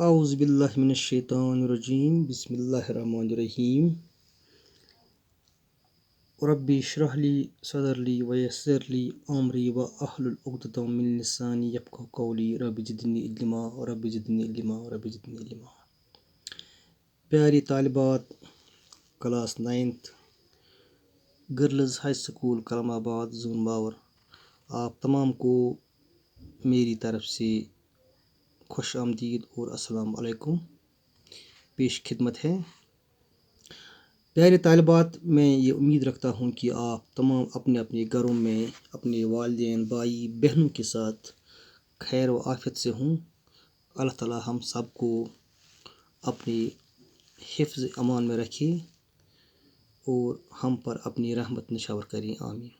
औज़ुबिल्लाहिमिनश्शैतानिर्रजीम बिस्मिल्लाहिर्रहमानिर्रहीम रब्बि इश्रह ली सदरी वयस्सिर ली अमरी वहलुल उक़दतम मिन लिसानी यफ़क़हू क़ौली रब्बि ज़िदनी इल्मा रब्बि ज़िदनी इल्मा रब्बि ज़िदनी इल्मा। प्यारी तालिबात, class 9th girls high school Kalamabad zone बावर, आप तमाम को मेरी तरफ से खुश आमदीद और अस्सलाम वालेकुम पेश खिदमत है। प्यारे तालिबात, मैं ये उम्मीद रखता हूँ कि आप तमाम अपने अपने घरों में अपने वालिदैन भाई बहनों के साथ खैर व आफियत से हों। अल्लाह ताला हम सब को अपने हिफ्ज़ अमान में रखे और हम पर अपनी रहमत निशावर करें, आमीन।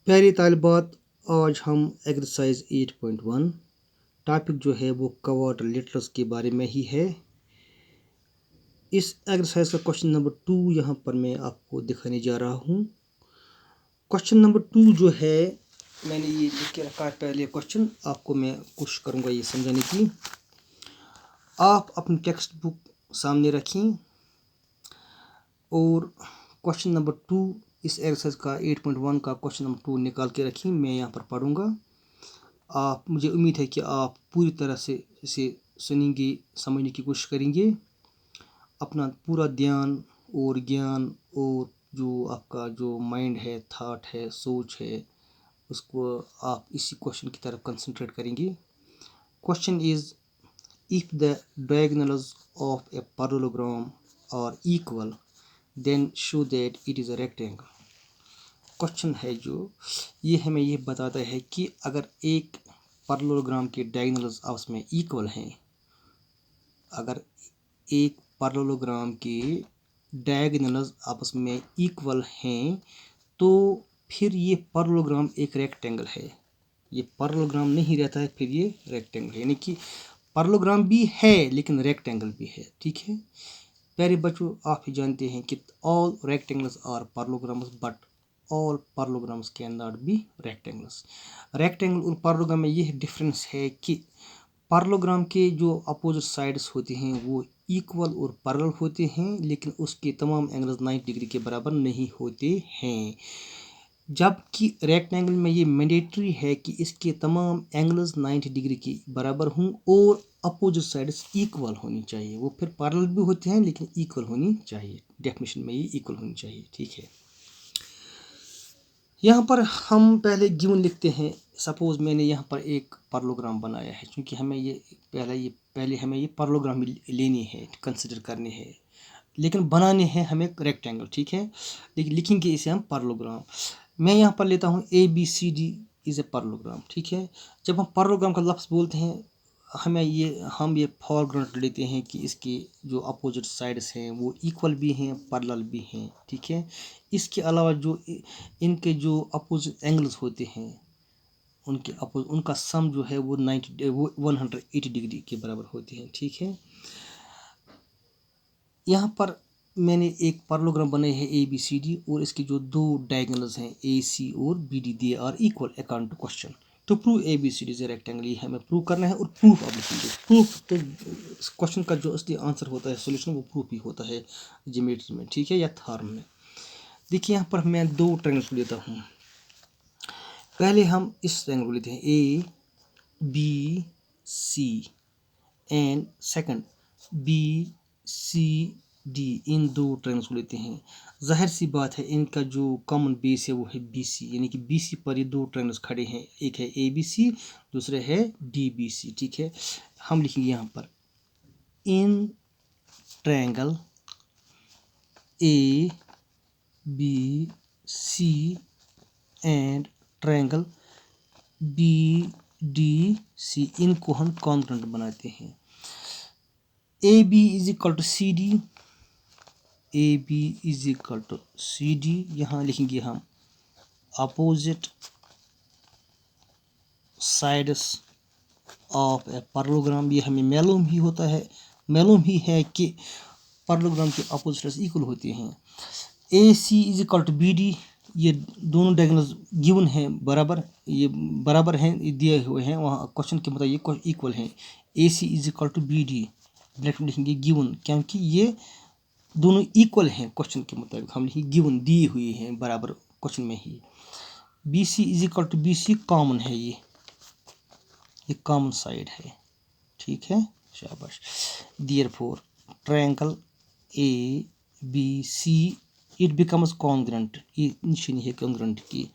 प्यारे तालिबात, आज हम एक्सरसाइज 8.1 टॉपिक जो है वो क्वार्टर लेटर्स के बारे में ही है। इस एक्सरसाइज का क्वेश्चन नंबर 2 यहाँ पर मैं आपको दिखाने जा रहा हूँ। क्वेश्चन नंबर 2 जो है, मैंने ये लिख के रखा है। पहले क्वेश्चन आपको मैं कोशिश करूँगा ये समझाने की। आप अपनी टेक्स्ट बुक सामने रखें और क्वेश्चन नंबर 2 इस एक्सरसाइज का 8.1 का क्वेश्चन नंबर 2 निकाल के रखें। मैं यहाँ पर पढ़ूँगा। आप, मुझे उम्मीद है कि आप पूरी तरह से इसे सुनेंगे, समझने की कोशिश करेंगे। अपना पूरा ध्यान और ज्ञान और जो आपका जो माइंड है, थाट है, सोच है, उसको आप इसी क्वेश्चन की तरफ कंसंट्रेट करेंगे। Question is, if the diagonals of a parallelogram are equal then show that it is a rectangle. Question है जो ये हमें ये बताता है कि अगर एक पैरेललोग्राम के डायगोनल्स आपस में इक्वल हैं, अगर एक पैरेललोग्राम के डायगोनल्स आपस में इक्वल हैं, तो फिर ये पैरेललोग्राम एक रेक्टेंगल है। ये पैरेललोग्राम नहीं रहता है, फिर ये रेक्टेंगल है। यानी कि पैरेललोग्राम भी है लेकिन रेक्टेंगल भी है। ठीक है प्यारे बच्चों, आप ही जानते हैं कि all rectangles are parallelograms but all parallelograms can not be rectangles. Rectangle और पैरेललोग्राम में यह डिफरेंस है कि पैरेललोग्राम के जो अपोजिट साइड्स होते हैं वो इक्वल और पैरेलल होते हैं, लेकिन उसके तमाम एंगल्स 90 डिग्री के बराबर नहीं होते हैं। जबकि रेक्टेंगल में ये मैंडेटरी है कि इसके तमाम एंगल्स 90 डिग्री के बराबर हों और अपोजिट साइड्स इक्वल होनी चाहिए। वो फिर पैरेलल भी होते हैं लेकिन इक्वल होनी चाहिए। डेफिनेशन में ये इक्वल होनी चाहिए। ठीक है, यहाँ पर हम पहले गिवन लिखते हैं। सपोज मैंने यहाँ पर एक पैरेललोग्राम बनाया है, क्योंकि हमें ये पहले हमें ये पैरेललोग्राम लेनी है, कंसिडर करने हैं, लेकिन बनाने हैं हमें रेक्टेंगल। ठीक है, लेकिन लिखेंगे इसे हम पैरेललोग्राम। मैं यहाँ पर लेता हूँ ABCD इज़ ए पैरेललोग्राम। ठीक है, जब हम पैरेललोग्राम का लफ्ज़ बोलते हैं, हम ये फॉर ग्रांटेड लेते हैं कि इसके जो अपोजिट साइड्स हैं वो इक्वल भी हैं, पैरेलल भी हैं। ठीक है, इसके अलावा जो इनके जो अपोजिट एंगल्स होते हैं उनका सम जो है वो 180 डिग्री के बराबर होते हैं। ठीक है, यहाँ पर मैंने एक पैरेललोग्राम बनाई है ABCD और इसके जो दो डायगोनल्स हैं AC और BD, they are equal according to question. To prove ABCD is a rectangle, ये हमें प्रूव करना है और प्रूफ अब लिखेंगे। प्रूफ तो क्वेश्चन का जो असली आंसर होता है, सोल्यूशन, वो प्रूफ ही होता है ज्योमेट्री में। ठीक है, या थ्योरम में। देखिए यहाँ पर मैं दो ट्रायंगल्स को लेता हूँ। पहले हम इस ट्रायंगल को लेते हैं ABC एंड सेकंड BCD। इन दो ट्रायंगल्स को लेते हैं। जाहिर सी बात है इनका जो कॉमन बेस है वो है BC, यानी कि BC पर ये दो ट्रायंगल्स खड़े हैं। एक है ABC, दूसरे है DBC। ठीक है, हम लिखेंगे यहाँ पर in triangle ABC and triangle BDC, इनको हम कॉन्ग्रुएंट बनाते हैं। AB is equal to CD, AB is equal to CD। यहाँ लिखेंगे हम opposite sides of a parallelogram. ये हमें मालूम ही होता है, मालूम ही है कि पैरेललोग्राम के अपोजिट साइड्स इक्वल होते हैं। AC is equal to BD, ये दोनों डायगोनल्स गिवन हैं बराबर, ये बराबर हैं, दिए हुए हैं, वहाँ क्वेश्चन के मुताबिक ये इक्वल हैं। AC is equal to BD bracket में लिखेंगे गिवन, क्योंकि ये दोनों इक्वल हैं क्वेश्चन के मुताबिक, हम लिखेंगे गिवन, दी हुई हैं बराबर क्वेश्चन में ही। BC is equal to BC common है, ये कॉमन साइड है, ठीक है, शाबाश। Therefore triangle ABC it becomes congruent, ये निशानी है कॉन्ग्रुएंट की,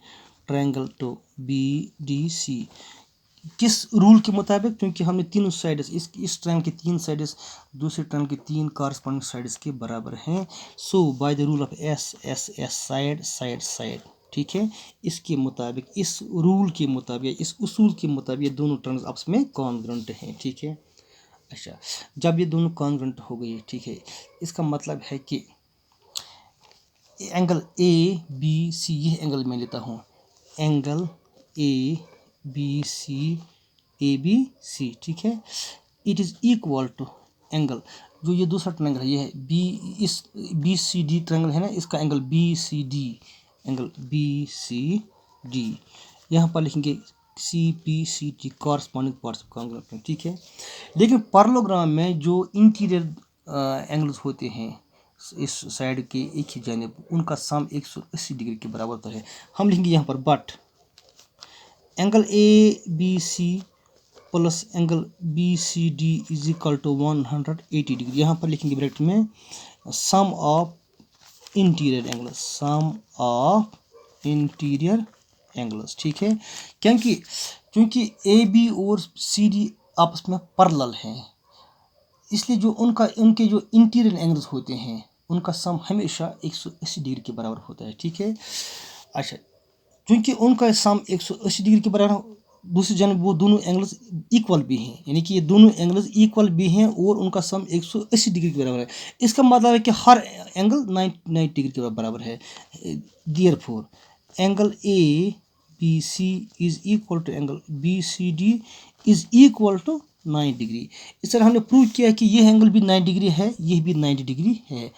ट्रायंगल टू BDC किस रूल के मुताबिक, क्योंकि हमने तीनों साइड्स इस ट्रायंगल की 3 साइड्स दूसरे ट्रायंगल की 3 कॉरस्पॉन्डिंग साइड्स के बराबर हैं। So by the rule of S side side side, ठीक है, इसके मुताबिक, इस रूल के मुताबिक, इस उसूल के मुताबिक ये दोनों ट्रायंगल्स आपस में कॉन्ग्रुएंट हैं, ठीक है। अच्छा, जब ये दोनों कॉन्ग्रुएंट हो गई, ठीक है, इसका मतलब है कि एंगल ABC, यह एंगल मैं लेता हूँ, एंगल ABC, ठीक है, it is equal to angle, जो ये दूसरा ट्रायंगल है, ये है इस BCD ट्रायंगल है ना, इसका एंगल BCD, यहाँ पर लिखेंगे CPCT corresponding parts of congruent, ठीक है। लेकिन पैरेललोग्राम में जो इंटीरियर एंगल्स होते हैं इस साइड के एक ही जानिब, उनका सम 180 डिग्री के बराबर होता है। हम लिखेंगे यहाँ पर but angle ABC plus angle BCD is equal to 180 degree, यहाँ पर लिखेंगे ब्रैकेट में sum of interior angles, sum of interior angles, ठीक है, क्योंकि AB और CD आपस में पैरेलल हैं, इसलिए जो उनके जो इंटीरियर एंगल्स होते हैं उनका सम हमेशा 180 डिग्री के बराबर होता है, ठीक है। अच्छा, क्योंकि उनका सम 180 डिग्री के बराबर, दूसरी जानब वो दोनों एंगल्स इक्वल भी हैं, यानी कि ये दोनों एंगल्स इक्वल भी हैं और उनका सम 180 डिग्री के बराबर है। इसका मतलब है कि हर एंगल 90 डिग्री के बराबर है। Therefore angle ABC is equal to angle BCD is equal to 90 degree. इस तरह हमने प्रूव किया कि यह एंगल भी 90 डिग्री है, यह भी 90 डिग्री है।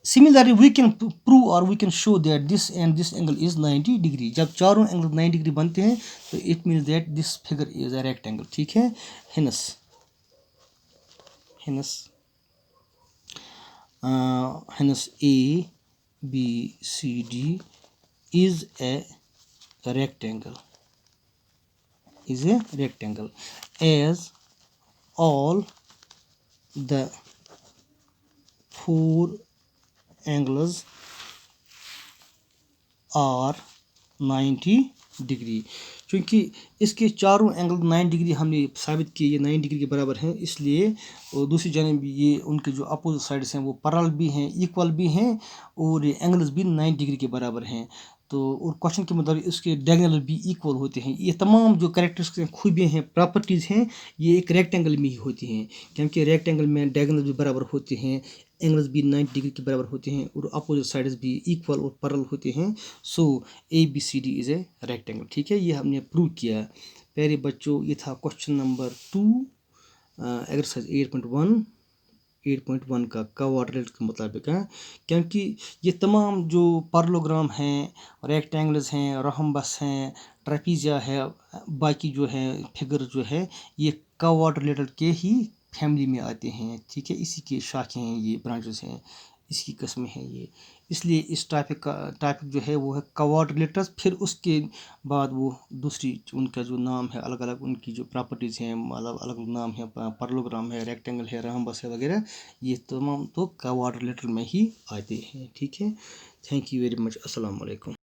सिमिलरली वी कैन प्रूव और we can show that this and this angle is 90 degree. जब चारों एंगल 90 डिग्री बनते हैं तो it means that this figure is a rectangle, ठीक है। hence ABCD is a rectangle, as all the 4 angles are 90 degree. क्योंकि इसके चारों एंगल 90 डिग्री हमने साबित किए, ये 90 डिग्री के बराबर हैं, इसलिए और दूसरी जानिब ये उनके जो अपोजिट साइड्स हैं वो पैरेलल भी हैं, इक्वल भी हैं और ये एंगल्स भी 90 डिग्री के बराबर हैं। तो और क्वेश्चन के मुताबिक इसके डायगोनल भी इक्वल होते हैं। ये तमाम जो कैरेक्टरिस्टिक्स खूबियाँ हैं, प्रॉपर्टीज़ हैं, ये एक रेक्टेंगल में ही होती हैं, क्योंकि रेक्टेंगल में डायगोनल भी बराबर होते हैं, एंगल्स भी 90 डिग्री के बराबर होते हैं और अपोजिट साइड्स भी इक्वल और पैरेलल होते हैं। सो ABCD इज़ ए रेक्टेंगल, ठीक है, ये हमने प्रूव किया। प्यारे बच्चों, ये था क्वेश्चन नंबर 2 एक्सरसाइज 8.1 का क्वाड्रेंट के मुताबिक है। क्योंकि ये तमाम जो पैरेललोग्राम हैं, रेक्टेंगल्स हैं, रोम्बस हैं, ट्रेपीजिया है, बाकी जो है फिगर जो है, ये क्वाड्रिलेटरल के ही फैमिली में आते हैं, ठीक है, इसी के शाखें हैं, ये ब्रांचेस हैं, इसकी किस्में हैं ये। इसलिए इस टाइप जो है वो है क्वाड्रिलेटरस। फिर उसके बाद वो दूसरी उनका जो नाम है, अलग अलग उनकी जो प्रॉपर्टीज़ हैं, अलग अलग नाम है, पैरेललोग्राम है, रेक्टेंगल है, रोम्बस है वगैरह, ये तमाम तो क्वाड्रिलेटरल में ही आते हैं, ठीक है। Thank you very much. अस्सलाम वालेकुम।